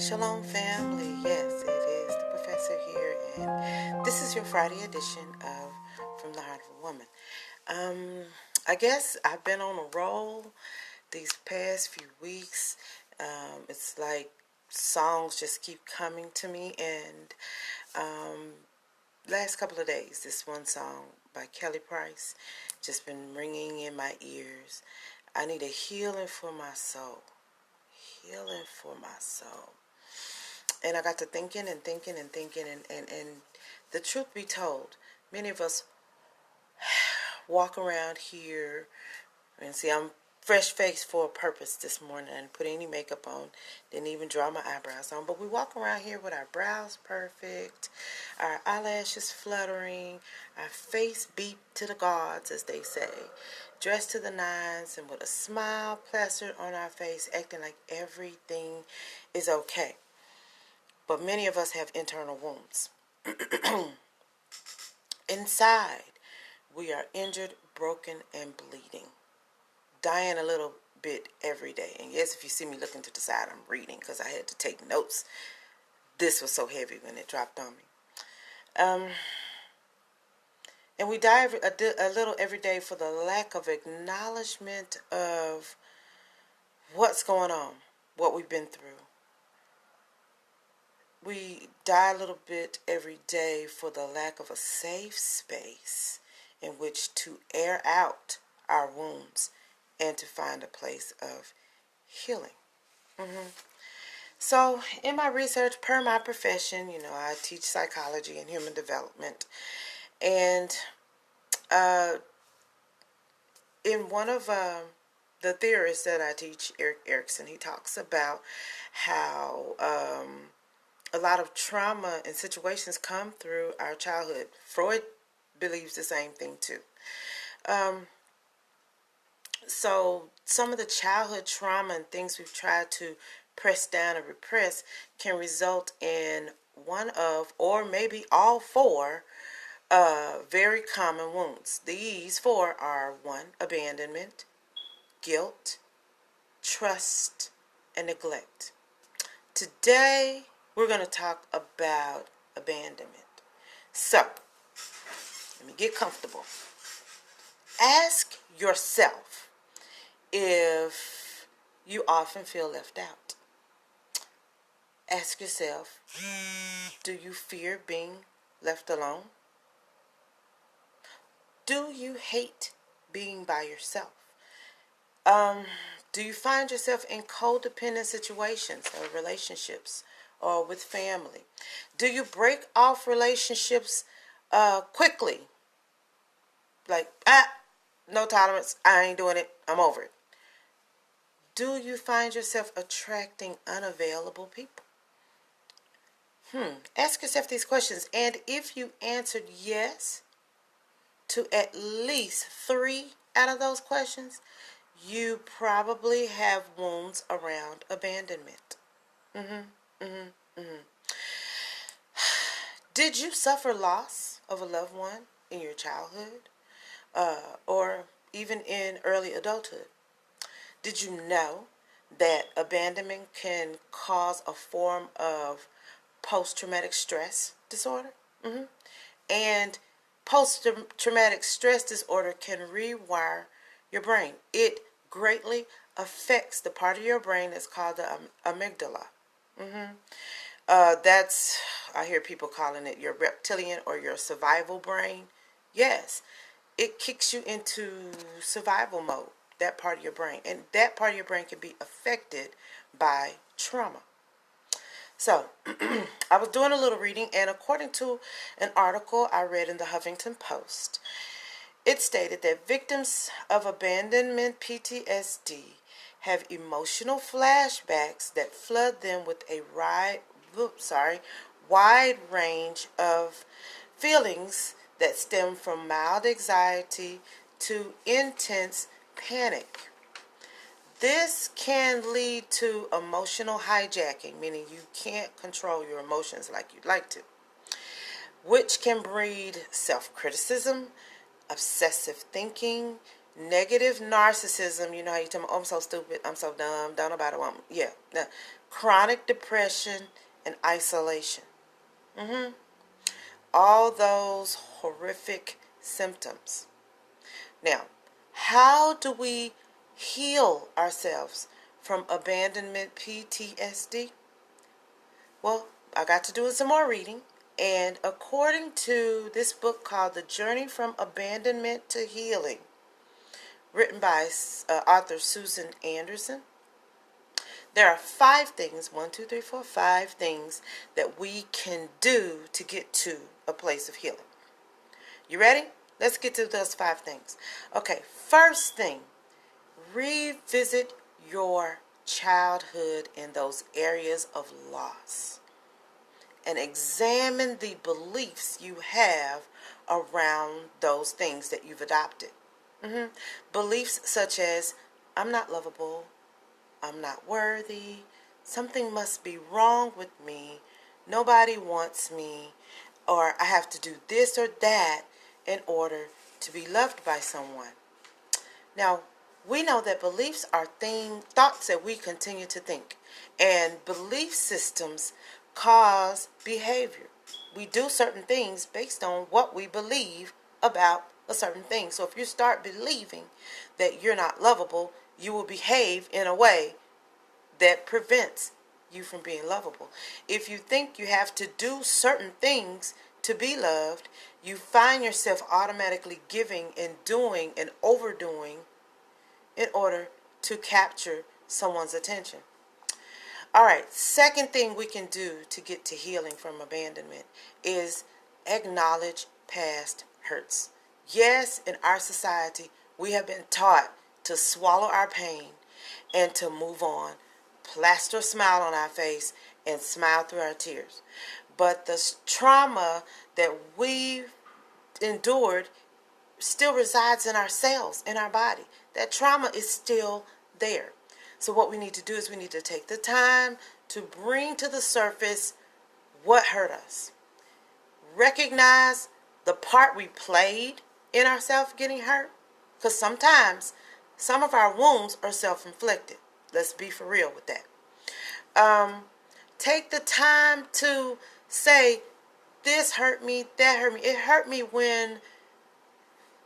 Shalom family, yes, it is the professor here, and this is your Friday edition of From the Heart of a Woman. I guess I've been on a roll these past few weeks. It's like songs just keep coming to me, and last couple of days, this one song by Kelly Price just been ringing in my ears. I need a healing for my soul. Healing for my soul. And I got to thinking and the truth be told, many of us walk around here, and see, I'm fresh faced for a purpose this morning. I didn't put any makeup on, didn't even draw my eyebrows on, but we walk around here with our brows perfect, our eyelashes fluttering, our face beat to the gods, as they say, dressed to the nines, and with a smile plastered on our face, acting like everything is okay. But many of us have internal wounds. Inside, we are injured, broken, and bleeding. Dying a little bit every day. And yes, if you see me looking to the side, I'm reading because I had to take notes. This was so heavy when it dropped on me. And we die a little every day for the lack of acknowledgement of what's going on, what we've been through. We die a little bit every day for the lack of a safe space in which to air out our wounds and to find a place of healing. So, in my research, per my profession, I teach psychology and human development. And in one of the theorists that I teach, Eric Erickson, he talks about how a lot of trauma and situations come through our childhood. Freud believes the same thing too. So some of the childhood trauma and things we've tried to press down and repress can result in one of, or maybe all four, very common wounds. These four are: 1, abandonment; guilt; trust; and neglect. Today, we're going to talk about abandonment. So, let me get comfortable. Ask yourself if you often feel left out. Ask yourself, do you fear being left alone? Do you hate being by yourself? Do you find yourself in codependent situations or relationships or with family? Do you break off relationships quickly? Like, no tolerance, I ain't doing it, I'm over it. Do you find yourself attracting unavailable people? Ask yourself these questions, and if you answered yes to at least 3 out of those questions, you probably have wounds around abandonment. Did you suffer loss of a loved one in your childhood or even in early adulthood? Did you know that abandonment can cause a form of post-traumatic stress disorder? And post-traumatic stress disorder can rewire your brain. It greatly affects the part of your brain that's called the amygdala. That's, I hear people calling it your reptilian or your survival brain. Yes, it kicks you into survival mode, that part of your brain. And that part of your brain can be affected by trauma. So, I was doing a little reading, and according to an article I read in the Huffington Post, it stated that victims of abandonment PTSD have emotional flashbacks that flood them with a wide range of feelings that stem from mild anxiety to intense panic. This can lead to emotional hijacking, meaning you can't control your emotions like you'd like to, which can breed self-criticism, obsessive thinking, negative narcissism. You know how you tell me, oh, I'm so stupid, I'm so dumb, don't nobody want me. Yeah, chronic depression, and isolation. All those horrific symptoms. Now, how do we heal ourselves from abandonment PTSD? Well, I got to do some more reading, and according to this book called The Journey from Abandonment to Healing, written by author Susan Anderson, there are 5 things, 5 things that we can do to get to a place of healing. You ready? Let's get to those 5 things. Okay, first thing, revisit your childhood in those areas of loss and examine the beliefs you have around those things that you've adopted. Beliefs such as, I'm not lovable, I'm not worthy, something must be wrong with me, nobody wants me, or I have to do this or that in order to be loved by someone. Now, we know that beliefs are thoughts that we continue to think, and belief systems cause behavior. We do certain things based on what we believe about a certain thing. So if you start believing that you're not lovable, you will behave in a way that prevents you from being lovable. If you think you have to do certain things to be loved, you find yourself automatically giving and doing and overdoing in order to capture someone's attention. All right, second thing we can do to get to healing from abandonment is acknowledge past hurts. Yes, in our society, we have been taught to swallow our pain and to move on, plaster a smile on our face, and smile through our tears. But the trauma that we've endured still resides in ourselves, in our body. That trauma is still there. So what we need to do is we need to take the time to bring to the surface what hurt us. Recognize the part we played in ourselves getting hurt. Because sometimes some of our wounds are self-inflicted. Let's be for real with that. Take the time to say, this hurt me, that hurt me. It hurt me when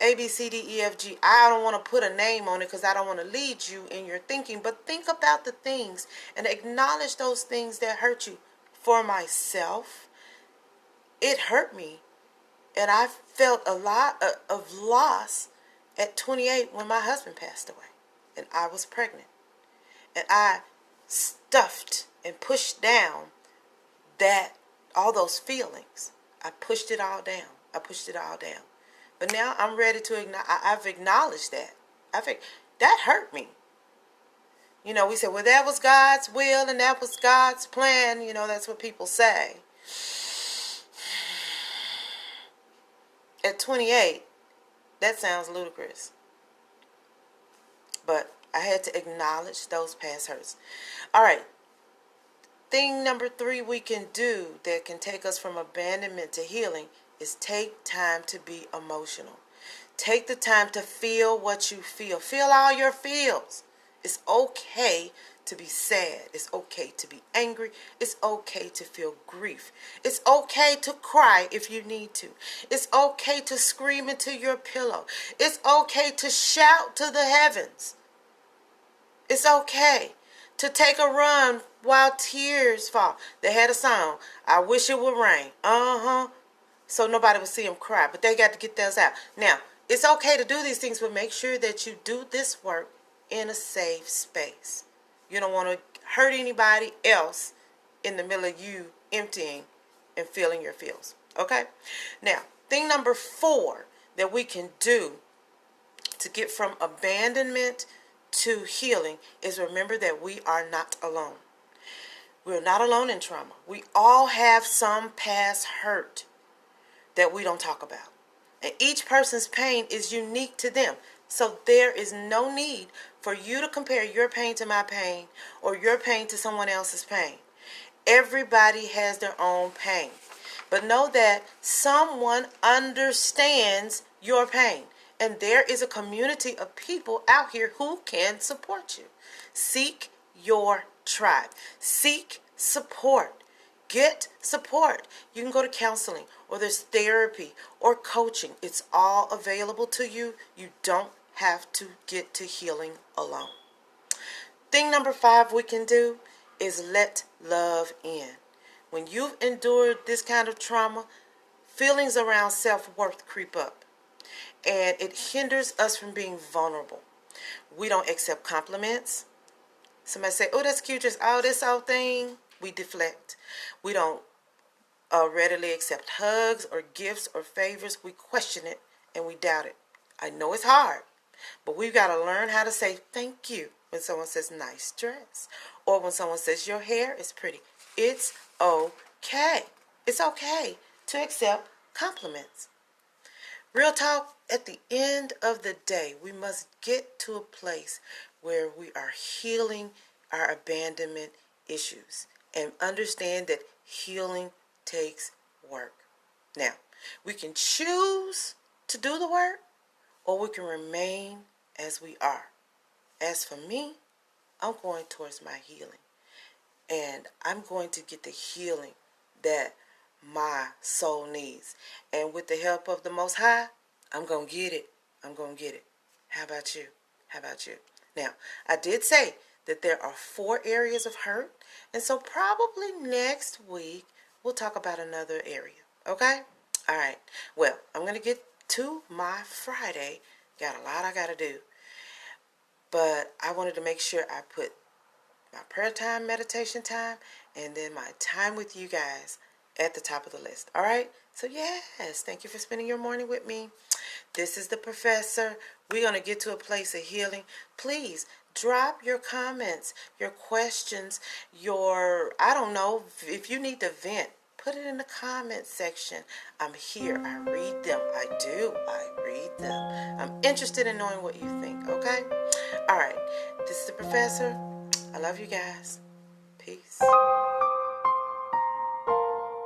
A, B, C, D, E, F, G. I don't want to put a name on it because I don't want to lead you in your thinking. But think about the things and acknowledge those things that hurt you. For myself, it hurt me. And I felt a lot of loss at 28 when my husband passed away. And I was pregnant. And I stuffed and pushed down all those feelings. I pushed it all down. But now I'm ready to I've acknowledged that. That hurt me. You know, we said, well, that was God's will and that was God's plan. You know, that's what people say. At 28, that sounds ludicrous. But I had to acknowledge those past hurts. All right. Thing number 3 we can do that can take us from abandonment to healing is take time to be emotional. Take the time to feel what you feel. Feel all your feels. It's okay to be sad. It's okay to be angry. It's okay to feel grief. It's okay to cry if you need to. It's okay to scream into your pillow. It's okay to shout to the heavens. It's okay to take a run while tears fall. They had a song, I wish it would rain. So nobody would see them cry, but they got to get theirs out. Now, it's okay to do these things, but make sure that you do this work in a safe space. You don't want to hurt anybody else in the middle of you emptying and feeling your feels. Okay? Now, thing number 4 that we can do to get from abandonment to healing is remember that we are not alone. We're not alone in trauma. We all have some past hurt that we don't talk about. And each person's pain is unique to them. So there is no need for you to compare your pain to my pain or your pain to someone else's pain. Everybody has their own pain. But know that someone understands your pain. And there is a community of people out here who can support you. Seek your tribe. Seek support. Get support. You can go to counseling, or there's therapy or coaching. It's all available to you. You don't have to get to healing alone. Thing number 5 we can do is let love in. When you've endured this kind of trauma, feelings around self-worth creep up, and it hinders us from being vulnerable. We don't accept compliments. Somebody say, oh, that's cute, just all this old thing. We deflect. We don't readily accept hugs or gifts or favors. We question it and we doubt it. I know it's hard, but we've got to learn how to say thank you when someone says nice dress, or when someone says your hair is pretty. It's okay. It's okay to accept compliments. Real talk, at the end of the day, we must get to a place where we are healing our abandonment issues and understand that healing takes work. Now, we can choose to do the work, or we can remain as we are. As for me, I'm going towards my healing, and I'm going to get the healing that my soul needs. And with the help of the Most High, I'm going to get it. I'm going to get it. How about you? How about you? Now, I did say that there are 4 areas of hurt, and so probably next week we'll talk about another area. Okay? All right. Well, I'm going to get to my Friday. Got a lot I got to do. But I wanted to make sure I put my prayer time, meditation time, and then my time with you guys at the top of the list. All right? So yes, thank you for spending your morning with me. This is the professor. We're going to get to a place of healing. Please drop your comments, your questions, I don't know, if you need to vent, put it in the comment section. I'm here. I read them. I do. I read them. I'm interested in knowing what you think, okay? All right. This is the professor. I love you guys. Peace.